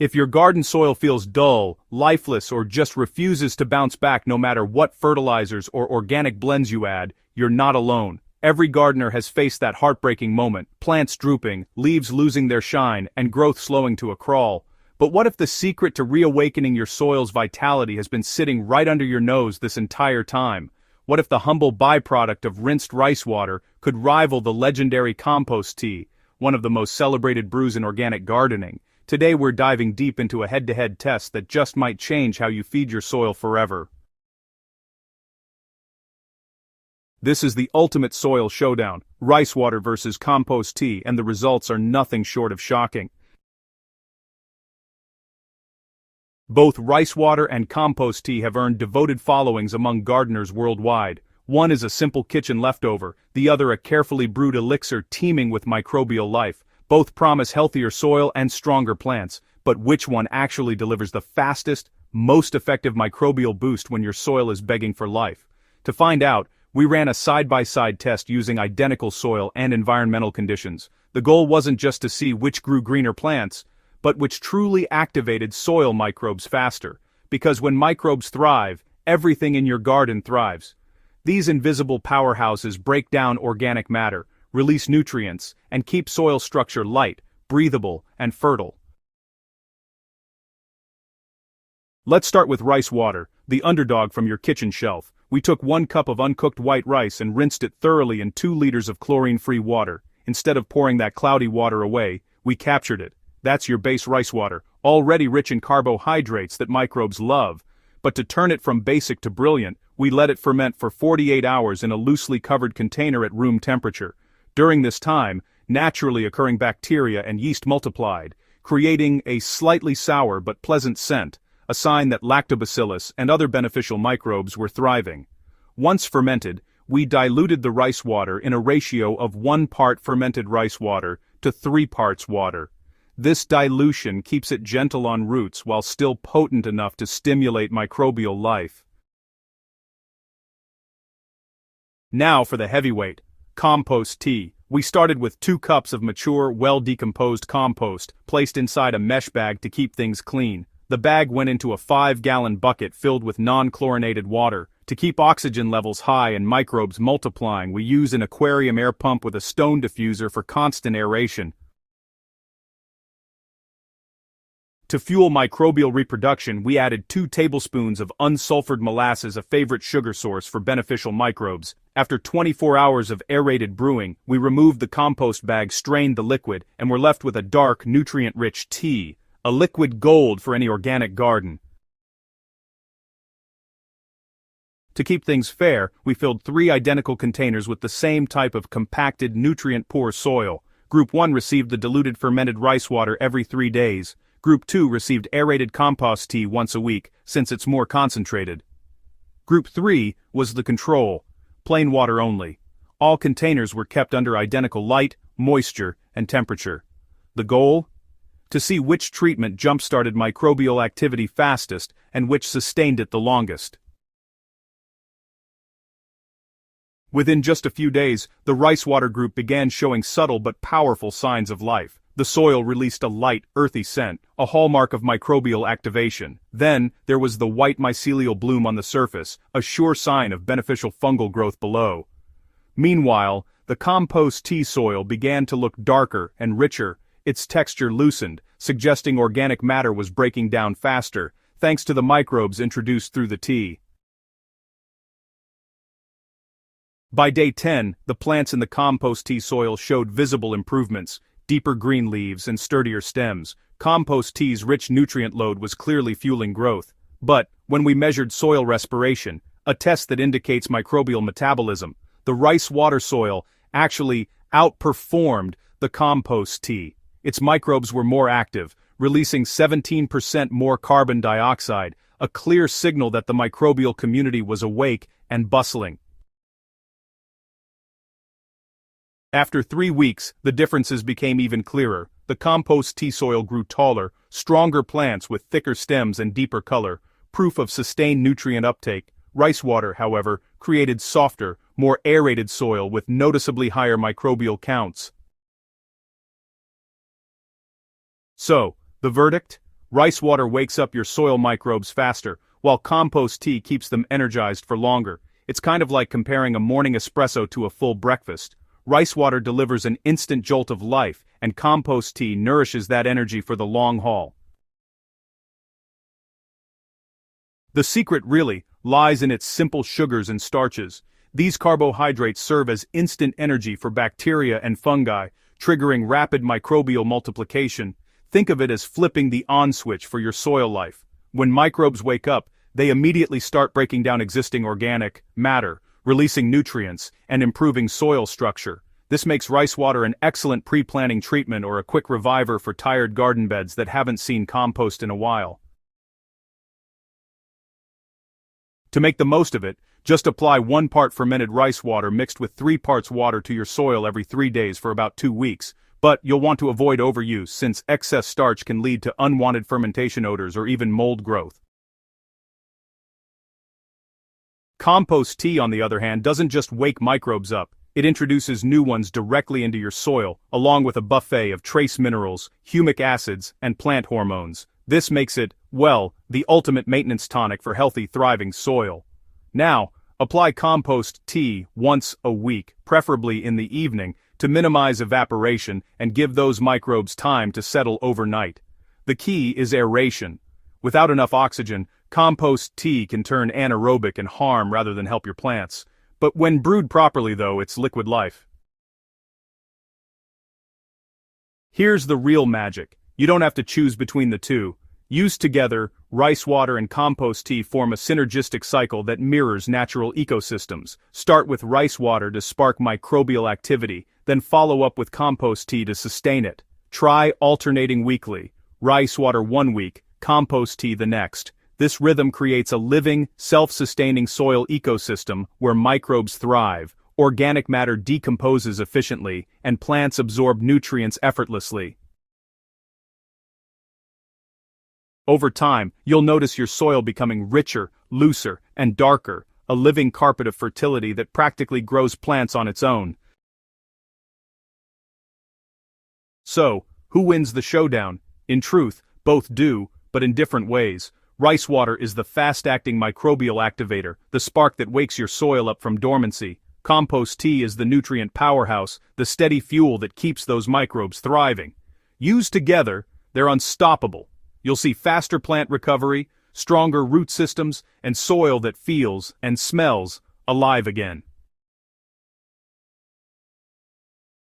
If your garden soil feels dull, lifeless, or just refuses to bounce back no matter what fertilizers or organic blends you add, you're not alone. Every gardener has faced that heartbreaking moment, plants drooping, leaves losing their shine, and growth slowing to a crawl. But what if the secret to reawakening your soil's vitality has been sitting right under your nose this entire time? What if the humble byproduct of rinsed rice water could rival the legendary compost tea, one of the most celebrated brews in organic gardening? Today we're diving deep into a head-to-head test that just might change how you feed your soil forever. This is the ultimate soil showdown, rice water versus compost tea, and the results are nothing short of shocking. Both rice water and compost tea have earned devoted followings among gardeners worldwide. One is a simple kitchen leftover, the other a carefully brewed elixir teeming with microbial life. Both promise healthier soil and stronger plants, but which one actually delivers the fastest, most effective microbial boost when your soil is begging for life? To find out, we ran a side-by-side test using identical soil and environmental conditions. The goal wasn't just to see which grew greener plants, but which truly activated soil microbes faster. Because when microbes thrive, everything in your garden thrives. These invisible powerhouses break down organic matter, release nutrients, and keep soil structure light, breathable, and fertile. Let's start with rice water, the underdog from your kitchen shelf. We took 1 cup of uncooked white rice and rinsed it thoroughly in 2 liters of chlorine-free water. Instead of pouring that cloudy water away, we captured it. That's your base rice water, already rich in carbohydrates that microbes love. But to turn it from basic to brilliant, we let it ferment for 48 hours in a loosely covered container at room temperature. During this time, naturally occurring bacteria and yeast multiplied, creating a slightly sour but pleasant scent, a sign that lactobacillus and other beneficial microbes were thriving. Once fermented, we diluted the rice water in a ratio of 1 part fermented rice water to 3 parts water. This dilution keeps it gentle on roots while still potent enough to stimulate microbial life. Now for the heavyweight, compost tea. We started with 2 cups of mature, well-decomposed compost, placed inside a mesh bag to keep things clean. The bag went into a 5-gallon bucket filled with non-chlorinated water. To keep oxygen levels high and microbes multiplying, we use an aquarium air pump with a stone diffuser for constant aeration. To fuel microbial reproduction, we added 2 tablespoons of unsulfured molasses, a favorite sugar source for beneficial microbes. After 24 hours of aerated brewing, we removed the compost bag, strained the liquid, and were left with a dark, nutrient-rich tea, a liquid gold for any organic garden. To keep things fair, we filled 3 identical containers with the same type of compacted, nutrient-poor soil. Group 1 received the diluted fermented rice water every 3 days. Group 2 received aerated compost tea once a week, since it's more concentrated. Group 3 was the control, plain water only. All containers were kept under identical light, moisture, and temperature. The goal? To see which treatment jump-started microbial activity fastest and which sustained it the longest. Within just a few days, the rice water group began showing subtle but powerful signs of life. The soil released a light, earthy scent, a hallmark of microbial activation. Then, there was the white mycelial bloom on the surface, a sure sign of beneficial fungal growth below. Meanwhile, the compost tea soil began to look darker and richer, its texture loosened, suggesting organic matter was breaking down faster, thanks to the microbes introduced through the tea. By day 10, the plants in the compost tea soil showed visible improvements. Deeper green leaves and sturdier stems. Compost tea's rich nutrient load was clearly fueling growth. But, when we measured soil respiration, a test that indicates microbial metabolism, the rice water soil actually outperformed the compost tea. Its microbes were more active, releasing 17% more carbon dioxide, a clear signal that the microbial community was awake and bustling. After 3 weeks, the differences became even clearer. The compost tea soil grew taller, stronger plants with thicker stems and deeper color, proof of sustained nutrient uptake. Rice water, however, created softer, more aerated soil with noticeably higher microbial counts. So, the verdict? Rice water wakes up your soil microbes faster, while compost tea keeps them energized for longer. It's kind of like comparing a morning espresso to a full breakfast. Rice water delivers an instant jolt of life, and compost tea nourishes that energy for the long haul. The secret really lies in its simple sugars and starches. These carbohydrates serve as instant energy for bacteria and fungi, triggering rapid microbial multiplication. Think of it as flipping the on switch for your soil life. When microbes wake up, they immediately start breaking down existing organic matter, releasing nutrients, and improving soil structure. This makes rice water an excellent pre-planting treatment or a quick reviver for tired garden beds that haven't seen compost in a while. To make the most of it, just apply 1 part fermented rice water mixed with 3 parts water to your soil every 3 days for about 2 weeks. But you'll want to avoid overuse since excess starch can lead to unwanted fermentation odors or even mold growth. Compost tea, on the other hand, doesn't just wake microbes up, it introduces new ones directly into your soil, along with a buffet of trace minerals, humic acids, and plant hormones. This makes it, well, the ultimate maintenance tonic for healthy, thriving soil. Now, apply compost tea once a week, preferably in the evening, to minimize evaporation and give those microbes time to settle overnight. The key is aeration. Without enough oxygen, compost tea can turn anaerobic and harm rather than help your plants. But when brewed properly though, it's liquid life. Here's the real magic. You don't have to choose between the two. Used together, rice water and compost tea form a synergistic cycle that mirrors natural ecosystems. Start with rice water to spark microbial activity, then follow up with compost tea to sustain it. Try alternating weekly. Rice water 1 week, compost tea the next. This rhythm creates a living, self-sustaining soil ecosystem where microbes thrive, organic matter decomposes efficiently, and plants absorb nutrients effortlessly. Over time, you'll notice your soil becoming richer, looser, and darker, a living carpet of fertility that practically grows plants on its own. So, who wins the showdown? In truth, both do, but in different ways. Rice water is the fast-acting microbial activator, the spark that wakes your soil up from dormancy. Compost tea is the nutrient powerhouse, the steady fuel that keeps those microbes thriving. Used together, they're unstoppable. You'll see faster plant recovery, stronger root systems, and soil that feels and smells alive again.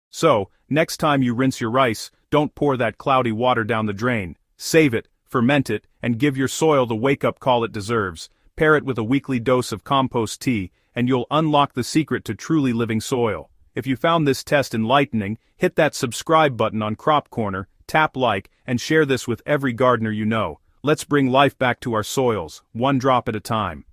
So, next time you rinse your rice, don't pour that cloudy water down the drain. Save it, ferment it, and give your soil the wake-up call it deserves. Pair it with a weekly dose of compost tea, and you'll unlock the secret to truly living soil. If you found this test enlightening, hit that subscribe button on Crop Corner, tap like, and share this with every gardener you know. Let's bring life back to our soils, one drop at a time.